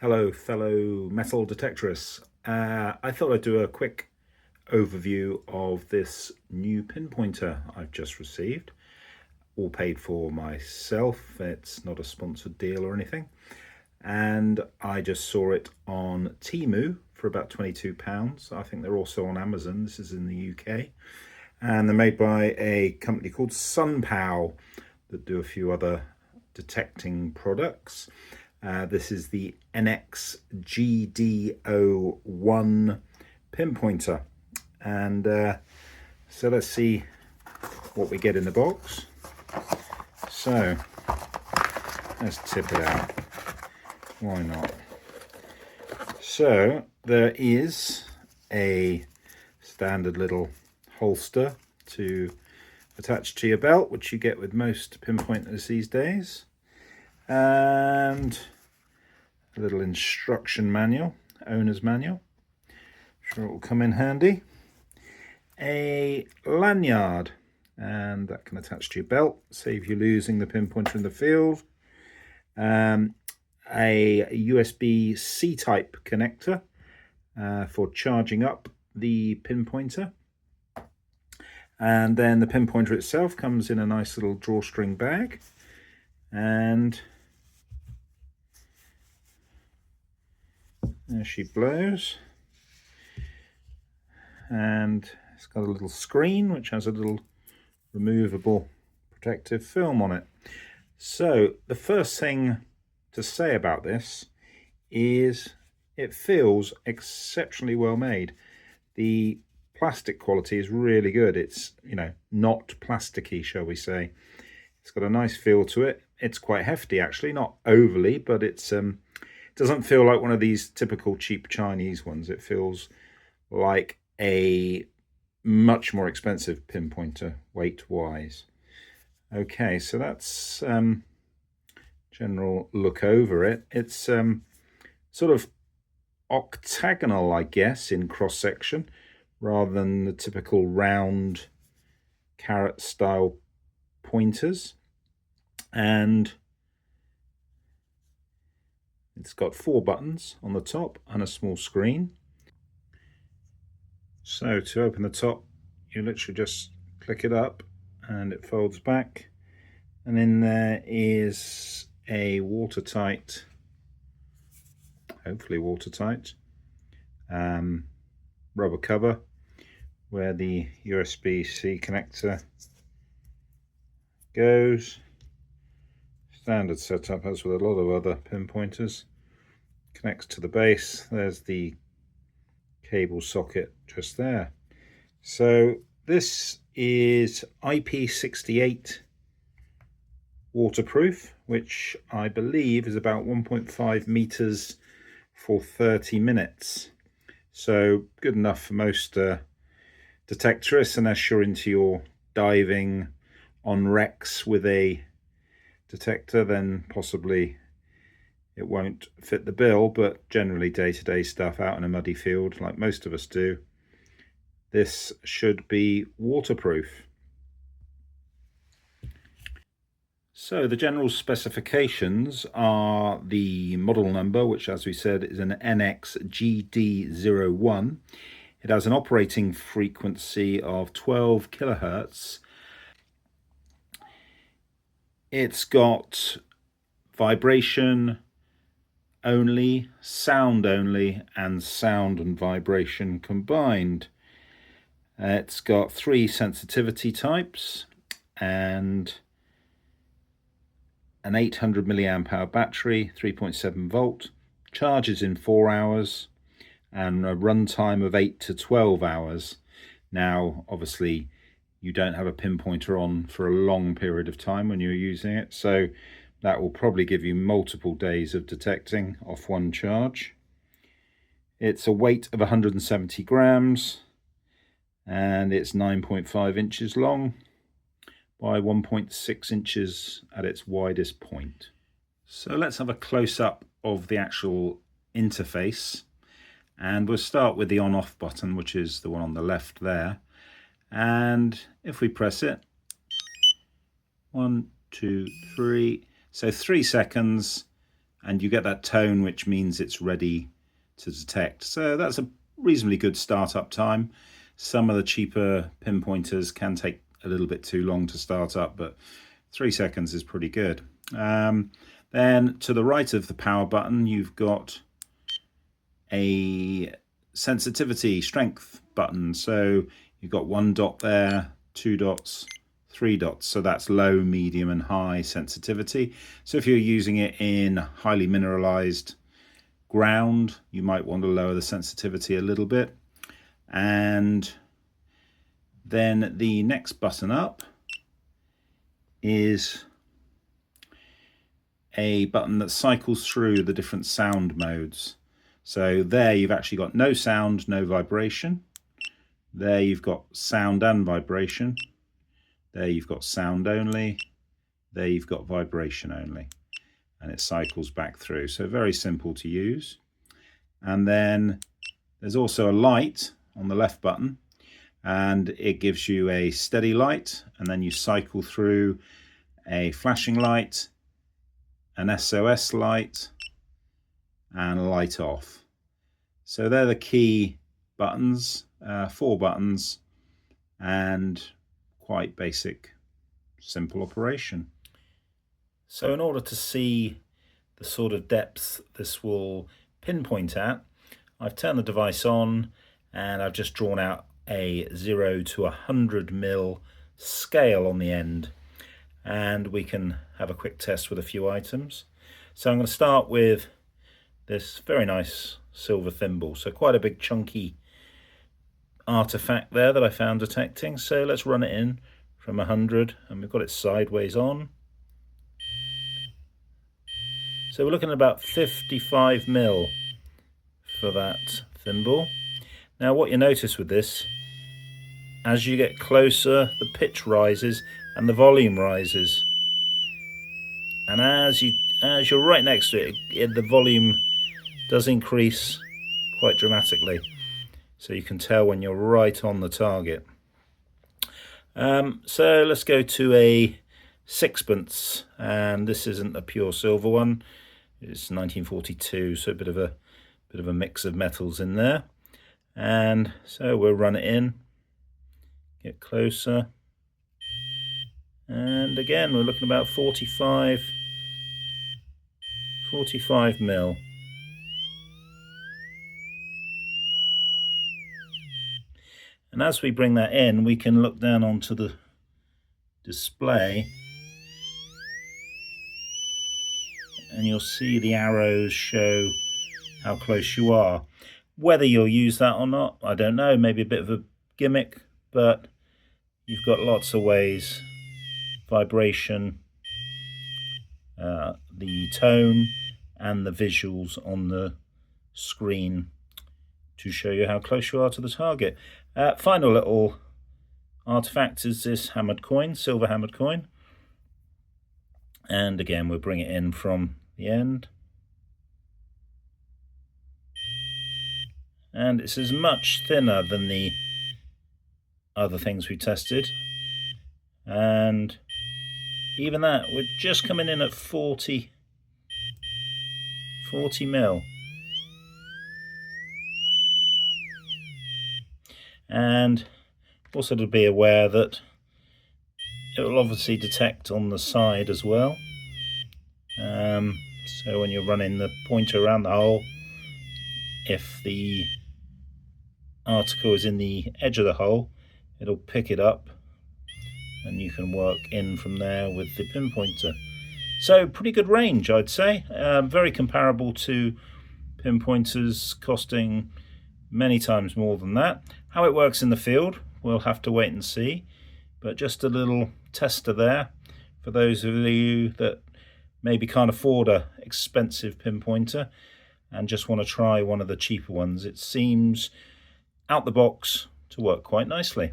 Hello, fellow metal detectorists. I thought I'd do a quick overview of this new pinpointer I've just received. All paid for myself. It's not a sponsored deal or anything. And I just saw it on Temu for about £22. I think they're also on Amazon. This is in the UK. And they're made by a company called SUNPOW that do a few other detecting products. This is the NX-GD01 pinpointer. And so let's see what we get in the box. So let's tip it out. Why not? So there is a standard little holster to attach to your belt, which you get with most pinpointers these days. And a little instruction manual, owner's manual. Sure it will come in handy. A lanyard, and that can attach to your belt, save you losing the pinpointer in the field. A USB-C type connector for charging up the pinpointer. And then the pinpointer itself comes in a nice little drawstring bag. And there she blows. And it's got a little screen which has a little removable protective film on it. So the first thing to say about this is it feels exceptionally well made. The plastic quality is really good. It's, not plasticky, shall we say. It's got a nice feel to it. It's quite hefty, actually, not overly, but it's doesn't feel like one of these typical cheap Chinese ones. It feels like a much more expensive pinpointer weight-wise. Okay, so that's general look over it. It's sort of octagonal, I guess, in cross-section, rather than the typical round carrot-style pointers. And it's got 4 buttons on the top and a small screen. So to open the top, you literally just click it up and it folds back. And in there is a watertight, hopefully watertight, rubber cover where the USB-C connector goes. Standard setup, as with a lot of other pinpointers. Connects to the base. There's the cable socket just there. So this is IP68 waterproof, which I believe is about 1.5 meters for 30 minutes. So good enough for most detectorists, unless you're into your diving on wrecks with a detector, then possibly it won't fit the bill. But generally day-to-day stuff out in a muddy field, like most of us do, this should be waterproof. So the general specifications are the model number, which, as we said, is an NX-GD01. It has an operating frequency of 12 kilohertz. It's got vibration only, sound only, and sound and vibration combined. It's got 3 sensitivity types and an 800 milliamp hour battery, 3.7 volt, charges in 4 hours, and a runtime of 8 to 12 hours. Now, obviously, you don't have a pinpointer on for a long period of time when you're using it, so that will probably give you multiple days of detecting off one charge. It's a weight of 170 grams, and it's 9.5 inches long by 1.6 inches at its widest point. So let's have a close-up of the actual interface, and we'll start with the on-off button, which is the one on the left there. And if we press it, 1, 2, 3, so 3 seconds, and you get that tone, which means it's ready to detect. So that's a reasonably good startup time. Some of the cheaper pinpointers can take a little bit too long to start up, but 3 seconds is pretty good. Then to the right of the power button, you've got a sensitivity strength button. So you've got 1 dot there, 2 dots, 3 dots. So that's low, medium and high sensitivity. So if you're using it in highly mineralized ground, you might want to lower the sensitivity a little bit. And then the next button up is a button that cycles through the different sound modes. So there you've actually got no sound, no vibration. There you've got sound and vibration. There you've got sound only. There you've got vibration only. And it cycles back through. So very simple to use. And then there's also a light on the left button, and it gives you a steady light, and then you cycle through a flashing light, an SOS light, and a light off. So they're the key buttons, 4 buttons, and quite basic, simple operation. So in order to see the sort of depth this will pinpoint at, I've turned the device on and I've just drawn out a 0 to 100 mil scale on the end, and we can have a quick test with a few items. So I'm going to start with this very nice silver thimble, so quite a big chunky artifact there that I found detecting. So let's run it in from 100, and we've got it sideways on. So we're looking at about 55 mil for that thimble. Now what you notice with this, as you get closer, the pitch rises and the volume rises. And as you're right next to it, the volume does increase quite dramatically. So you can tell when you're right on the target. So let's go to a sixpence, and this isn't a pure silver one. It's 1942, so a bit of a mix of metals in there. And so we'll run it in, get closer, and again we're looking about 45 mil. And as we bring that in, we can look down onto the display, and you'll see the arrows show how close you are. Whether you'll use that or not, I don't know, maybe a bit of a gimmick, but you've got lots of ways, vibration, the tone and the visuals on the screen to show you how close you are to the target. Final little artifact is this hammered coin, silver hammered coin. And again, we'll bring it in from the end. And it's as much thinner than the other things we tested. And even that, we're just coming in at 40 mil. And also to be aware that it will obviously detect on the side as well. So when you're running the pointer around the hole, if the article is in the edge of the hole, it'll pick it up and you can work in from there with the pinpointer. So pretty good range, I'd say. Very comparable to pinpointers costing many times more than that. How it works in the field, we'll have to wait and see, but just a little tester there for those of you that maybe can't afford a expensive pinpointer and just want to try one of the cheaper ones. It seems out the box to work quite nicely.